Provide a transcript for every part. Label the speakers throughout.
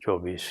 Speaker 1: 24,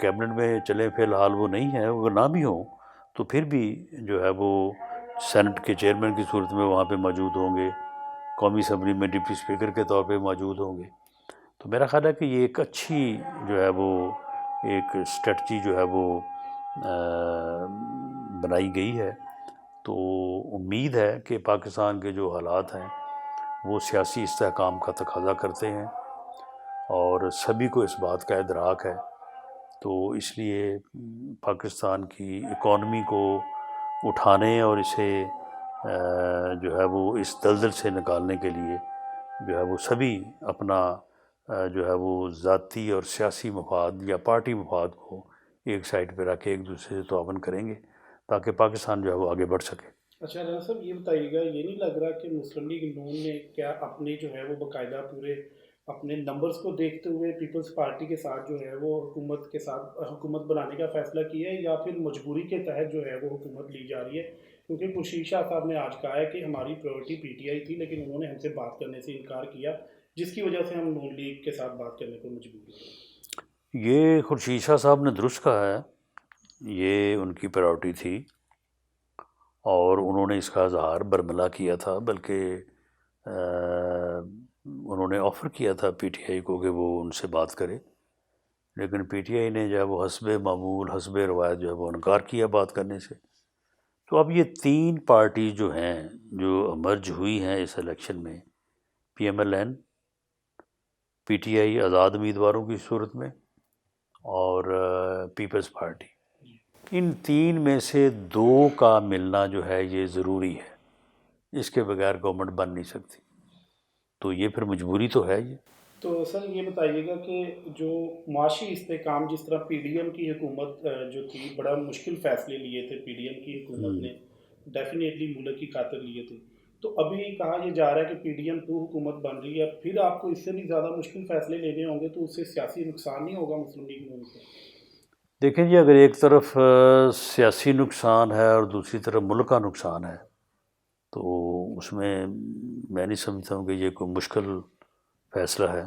Speaker 1: cabinet میں چلیں فی الحال وہ نہیں ہے، وہ نہ بھی ہوں تو پھر بھی جو ہے وہ سینٹ کے چیئرمین کی صورت میں وہاں پہ موجود ہوں گے، قومی اسمبلی میں ڈپٹی اسپیکر کے طور پہ موجود ہوں گے. تو میرا خیال ہے کہ یہ ایک اچھی جو ہے وہ ایک اسٹریٹجی جو ہے وہ بنائی گئی ہے. تو امید ہے کہ پاکستان کے جو حالات ہیں وہ سیاسی استحکام کا تقاضا کرتے ہیں اور سبھی کو اس بات کا ادراک ہے. تو اس لیے پاکستان کی اکانومی کو اٹھانے اور اسے جو ہے وہ اس دلدل سے نکالنے کے لیے جو ہے وہ سبھی اپنا جو ہے وہ ذاتی اور سیاسی مفاد یا پارٹی مفاد کو ایک سائڈ پہ رکھ کے ایک دوسرے سے تعاون کریں گے تاکہ پاکستان جو ہے وہ آگے بڑھ سکے.
Speaker 2: اچھا رانا صاحب یہ بتائیے گا، یہ نہیں لگ رہا کہ مسلم لیگ نون نے کیا اپنے جو ہے وہ باقاعدہ پورے اپنے نمبرز کو دیکھتے ہوئے پیپلز پارٹی کے ساتھ جو ہے وہ حکومت کے ساتھ حکومت بنانے کا فیصلہ کیا ہے، یا پھر مجبوری کے تحت جو ہے وہ حکومت لی جا رہی ہے؟ کیونکہ خورشید شاہ صاحب نے آج کہا ہے کہ ہماری پریورٹی پی ٹی آئی تھی لیکن انہوں نے ہم سے بات کرنے سے انکار کیا، جس کی وجہ سے ہم نون لیگ کے ساتھ بات کرنے پر مجبور ہوئے.
Speaker 1: یہ خورشید شاہ صاحب نے درست کہا ہے، یہ ان کی پرائورٹی تھی اور انہوں نے اس کا اظہار برملا کیا تھا، بلکہ انہوں نے آفر کیا تھا پی ٹی آئی کو کہ وہ ان سے بات کرے، لیکن پی ٹی آئی نے جو ہے وہ حسب معمول حسب روایت جو ہے وہ انکار کیا بات کرنے سے. تو اب یہ تین پارٹی جو ہیں جو امرج ہوئی ہیں اس الیکشن میں، P M L N, P T I آزاد امیدواروں کی صورت میں اور پیپلز پارٹی، ان تین میں سے دو کا ملنا جو ہے یہ ضروری ہے، اس کے بغیر گورنمنٹ بن نہیں سکتی. تو یہ پھر مجبوری تو ہے یہ.
Speaker 2: تو سر یہ بتائیے گا کہ جو معاشی استحکام، جس طرح پی ڈی ایم کی حکومت جو تھی بڑا مشکل فیصلے لیے تھے پی ڈی ایم کی حکومت نے، ڈیفینیٹلی ملک کی خاطر لیے تھے، تو ابھی کہا یہ جا رہا ہے کہ پی ڈی ایم 2 حکومت بن رہی ہے، پھر آپ کو اس سے بھی زیادہ مشکل فیصلے لینے ہوں گے، تو اس سے سیاسی نقصان نہیں ہوگا مسلم لیگ نون کو؟
Speaker 1: دیکھیں جی، اگر ایک طرف سیاسی نقصان ہے اور دوسری طرف ملک کا نقصان ہے تو اس میں میں نہیں سمجھتا ہوں کہ یہ کوئی مشکل فیصلہ ہے.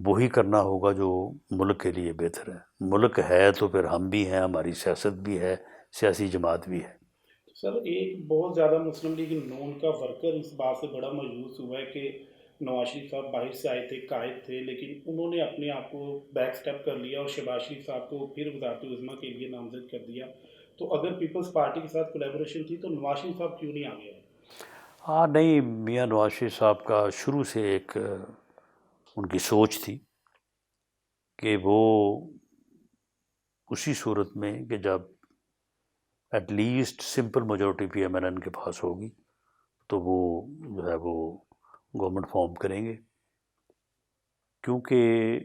Speaker 1: وہی کرنا ہوگا جو ملک کے لیے بہتر ہے. ملک ہے تو پھر ہم بھی ہیں، ہماری سیاست بھی ہے، سیاسی جماعت بھی ہے.
Speaker 2: سر ایک بہت زیادہ مسلم لیگ نون کا ورکر اس بات سے بڑا مایوس ہوا ہے کہ نواز شریف صاحب باہر سے آئے تھے، قائد تھے، لیکن انہوں نے اپنے آپ کو بیک سٹیپ کر لیا اور شہباز شریف صاحب کو پھر وزارت عظمیٰ کے لیے نامزد کر دیا. تو اگر پیپلز پارٹی کے ساتھ کولیبوریشن تھی تو نواز شریف صاحب کیوں نہیں آگے آئے؟
Speaker 1: ہاں نہیں، میاں نواز شریف صاحب کا شروع سے ایک ان کی سوچ تھی کہ وہ اسی صورت میں کہ جب at least simple majority P M L N کے پاس ہوگی تو وہ جو ہے وہ گورنمنٹ فارم کریں گے، کیونکہ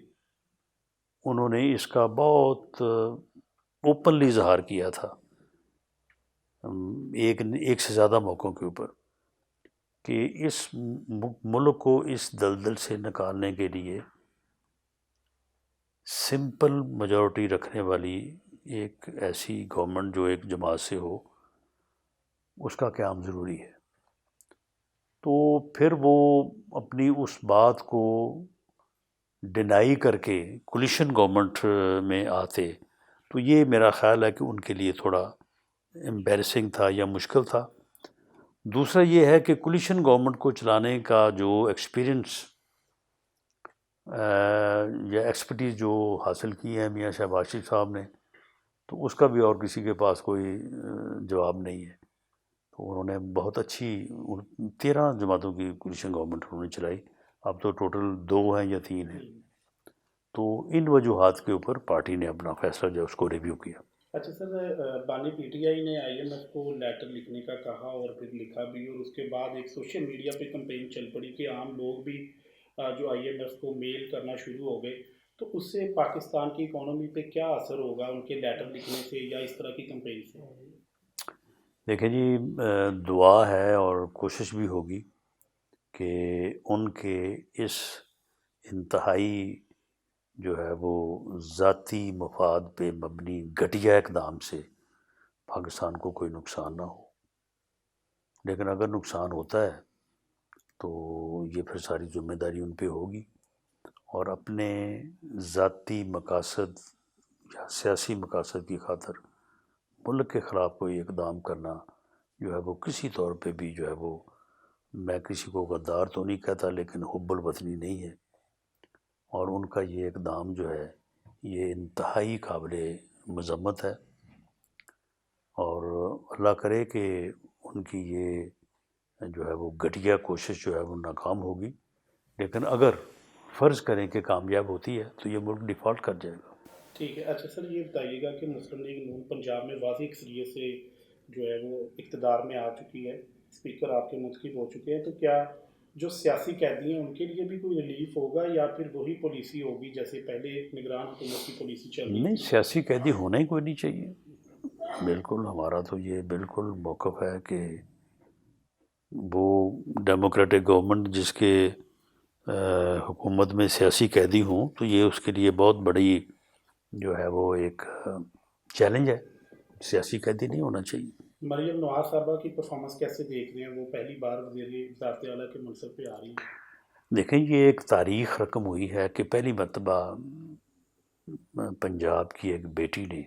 Speaker 1: انہوں نے اس کا بہت اوپنلی اظہار کیا تھا ایک سے زیادہ موقعوں کے اوپر کہ اس ملک کو اس دلدل سے نکالنے کے لیے سمپل میجورٹی رکھنے والی ایک ایسی گورنمنٹ جو ایک جماعت سے ہو، اس کا قیام ضروری ہے. تو پھر وہ اپنی اس بات کو ڈینائی کر کے کولیشن گورنمنٹ میں آتے تو یہ میرا خیال ہے کہ ان کے لیے تھوڑا امبیرسنگ تھا یا مشکل تھا. دوسرا یہ ہے کہ کولیشن گورنمنٹ کو چلانے کا جو ایکسپیرئنس یا ایکسپرٹیز جو حاصل کی ہے میاں شہباز شریف صاحب نے، تو اس کا بھی اور کسی کے پاس کوئی جواب نہیں ہے. تو انہوں نے بہت اچھی 13 جماعتوں کی کولیشن گورنمنٹ انہوں نے چلائی، اب تو ٹوٹل 2 ہیں یا 3 ہیں. تو ان وجوہات کے اوپر پارٹی نے اپنا فیصلہ جو ہے اس کو ریویو کیا.
Speaker 2: اچھا سر، بانی پی ٹی آئی نے آئی ایم ایف کو لیٹر لکھنے کا کہا اور پھر لکھا بھی، اور اس کے بعد ایک سوشل میڈیا پہ کمپین چل پڑی کہ عام لوگ بھی جو آئی ایم ایف کو میل کرنا شروع ہو گئے. تو اس سے پاکستان کی اکانومی پہ کیا اثر ہوگا ان کے لیٹر لکھنے سے یا اس طرح کی کمپین سے؟
Speaker 1: دیکھیں جی، دعا ہے اور کوشش بھی ہوگی کہ ان کے اس انتہائی جو ہے وہ ذاتی مفاد پہ مبنی گھٹیا اقدام سے پاکستان کو کوئی نقصان نہ ہو. لیکن اگر نقصان ہوتا ہے تو یہ پھر ساری ذمہ داری ان پہ ہوگی اور اپنے ذاتی مقاصد یا سیاسی مقاصد کی خاطر ملک کے خلاف کوئی اقدام کرنا جو ہے وہ کسی طور پہ بھی جو ہے وہ، میں کسی کو غدار تو نہیں کہتا لیکن حب الوطنی نہیں ہے، اور ان کا یہ اقدام جو ہے یہ انتہائی قابل مذمت ہے، اور اللہ کرے کہ ان کی یہ جو ہے وہ گھٹیا کوشش جو ہے وہ ناکام ہوگی، لیکن اگر فرض کریں کہ کامیاب ہوتی ہے تو یہ ملک ڈیفالٹ کر جائے گا۔
Speaker 2: ٹھیک ہے، اچھا سر یہ بتائیے گا کہ مسلم لیگ نون پنجاب میں واضح اکثریت سے جو ہے وہ اقتدار میں آ چکی ہے، اسپیکر آپ کے منتخب ہو چکے ہیں، تو کیا جو سیاسی قیدی ہیں ان کے لیے بھی کوئی ریلیف ہوگا یا پھر وہی پالیسی ہوگی جیسے پہلے نگران حکومت کی پالیسی چل رہی
Speaker 1: نہیں،
Speaker 2: تھی؟
Speaker 1: سیاسی قیدی ہونا ہی کوئی نہیں چاہیے، بالکل ہمارا تو یہ بالکل موقف ہے کہ وہ ڈیموکریٹک گورنمنٹ جس کے حکومت میں سیاسی قیدی ہوں تو یہ اس کے لیے بہت بڑی جو ہے وہ ایک چیلنج ہے، سیاسی قیدی نہیں ہونا چاہیے۔
Speaker 2: مریم نواز صاحبہ کی پرفارمنس کیسے دیکھ رہے ہیں؟ وہ پہلی بار وزیر وزارت اعلیٰ کے منصب پہ آ رہی ہیں۔
Speaker 1: دیکھیں یہ ایک تاریخ رقم ہوئی ہے کہ پہلی مرتبہ پنجاب کی ایک بیٹی نے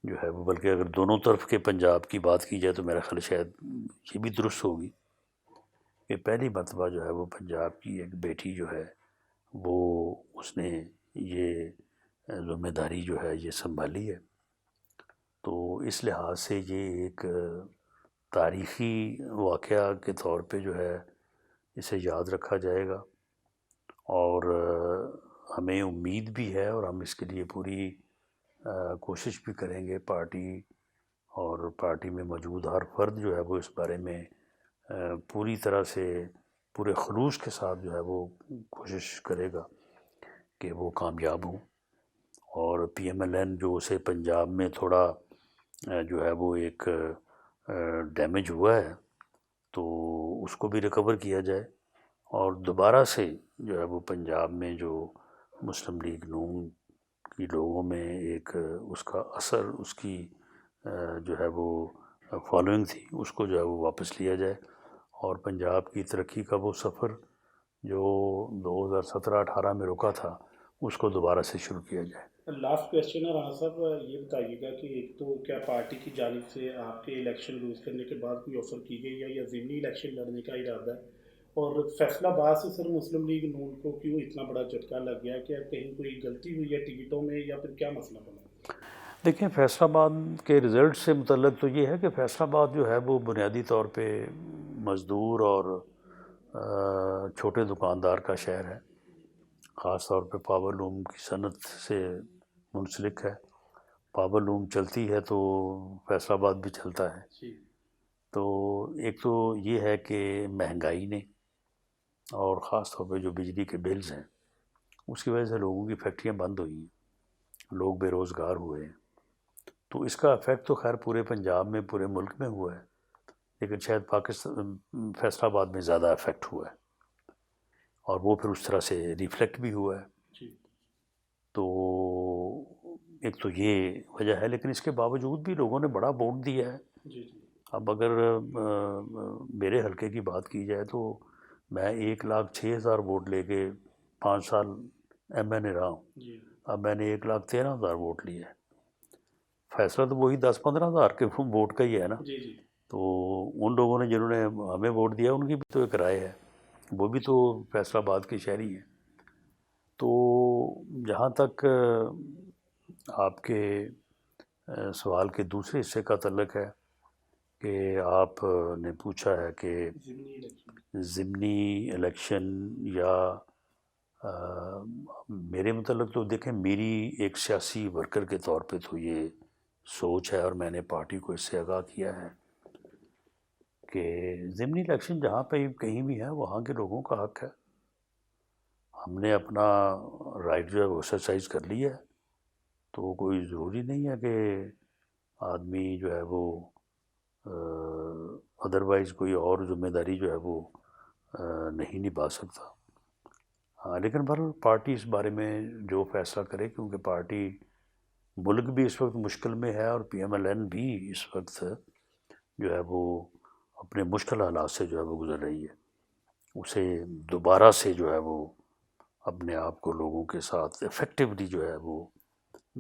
Speaker 1: جو ہے وہ، بلکہ اگر دونوں طرف کے پنجاب کی بات کی جائے تو میرا خیال شاید یہ بھی درست ہوگی کہ پہلی مرتبہ جو ہے وہ پنجاب کی ایک بیٹی جو ہے وہ اس نے یہ ذمہ داری جو ہے یہ سنبھالی ہے، تو اس لحاظ سے یہ ایک تاریخی واقعہ کے طور پہ جو ہے اسے یاد رکھا جائے گا، اور ہمیں امید بھی ہے اور ہم اس کے لیے پوری کوشش بھی کریں گے، پارٹی اور پارٹی میں موجود ہر فرد جو ہے وہ اس بارے میں پوری طرح سے پورے خلوص کے ساتھ جو ہے وہ کوشش کرے گا کہ وہ کامیاب ہوں، اور پی ایم ایل این جو اسے پنجاب میں تھوڑا جو ہے وہ ایک ڈیمیج ہوا ہے تو اس کو بھی ریکور کیا جائے، اور دوبارہ سے جو ہے وہ پنجاب میں جو مسلم لیگ نون کی لوگوں میں ایک اس کا اثر، اس کی جو ہے وہ فالوئنگ تھی، اس کو جو ہے وہ واپس لیا جائے، اور پنجاب کی ترقی کا وہ سفر جو 2017-18 میں رکا تھا اس کو دوبارہ سے شروع کیا جائے۔
Speaker 2: لاسٹ کویشچن ہے رانا صاحب، یہ بتائیے گا کہ ایک تو کیا پارٹی کی جانب سے آپ کے الیکشن لوز کرنے کے بعد کوئی آفر کی گئی ہے یا ضمنی الیکشن لڑنے کا ارادہ ہے، اور فیصل آباد سے سر مسلم لیگ نون کو کیوں اتنا بڑا جھٹکا لگ گیا؟ کیا کہیں کوئی غلطی ہوئی ہے ٹکٹوں میں یا پھر کیا مسئلہ بنا؟
Speaker 1: دیکھیں فیصل آباد کے رزلٹ سے متعلق تو یہ ہے کہ فیصل آباد جو ہے وہ بنیادی طور پہ مزدور اور چھوٹے دکاندار کا شہر ہے، خاص طور پہ پاور لوم کی صنعت سے منسلک ہے، پاور لوم چلتی ہے تو فیصل آباد بھی چلتا ہے،
Speaker 2: جی،
Speaker 1: تو ایک تو یہ ہے کہ مہنگائی نے اور خاص طور پہ جو بجلی کے بلز ہیں اس کی وجہ سے لوگوں کی فیکٹریاں بند ہوئی ہیں، لوگ بے روزگار ہوئے ہیں، تو اس کا افیکٹ تو خیر پورے پنجاب میں پورے ملک میں ہوا ہے، لیکن شاید پاکستان فیصل آباد میں زیادہ افیکٹ ہوا ہے، اور وہ پھر اس طرح سے ریفلیکٹ بھی ہوا ہے،
Speaker 2: جی،
Speaker 1: تو ایک تو یہ وجہ ہے، لیکن اس کے باوجود بھی لوگوں نے بڑا ووٹ دیا ہے۔
Speaker 2: جی، جی،
Speaker 1: اب اگر میرے حلقے کی بات کی جائے تو میں 1,06,000 ووٹ لے کے 5 سال ایم این اے رہا ہوں،
Speaker 2: جی،
Speaker 1: اب میں نے 1,13,000 ووٹ لیے ہے، فیصلہ تو وہی 10-15,000 کے ووٹ کا ہی ہے نا،
Speaker 2: جی، جی،
Speaker 1: تو ان لوگوں نے جنہوں نے ہمیں ووٹ دیا ان کی بھی تو ایک رائے ہے، وہ بھی تو فیصل آباد کے شہری ہیں، تو جہاں تک آپ کے سوال کے دوسرے حصے کا تعلق ہے کہ آپ نے پوچھا ہے کہ
Speaker 2: ضمنی الیکشن،
Speaker 1: ضمنی الیکشن یا میرے متعلق تو دیکھیں میری ایک سیاسی ورکر کے طور پہ تو یہ سوچ ہے اور میں نے پارٹی کو اس سے آگاہ کیا ہے کہ ضمنی الیکشن جہاں پہ کہیں بھی ہے وہاں کے لوگوں کا حق ہے، ہم نے اپنا رائٹ جو ہے وہ ایکسرسائز کر لیا ہے، تو کوئی ضروری نہیں ہے کہ آدمی جو ہے وہ ادروائز کوئی اور ذمہ داری جو ہے وہ نہیں نبھا سکتا، ہاں لیکن بہرحال پارٹی اس بارے میں جو فیصلہ کرے، کیونکہ پارٹی ملک بھی اس وقت مشکل میں ہے اور پی ایم ایل این بھی اس وقت جو ہے وہ اپنے مشکل حالات سے جو ہے وہ گزر رہی ہے، اسے دوبارہ سے جو ہے وہ اپنے آپ کو لوگوں کے ساتھ افیکٹولی جو ہے وہ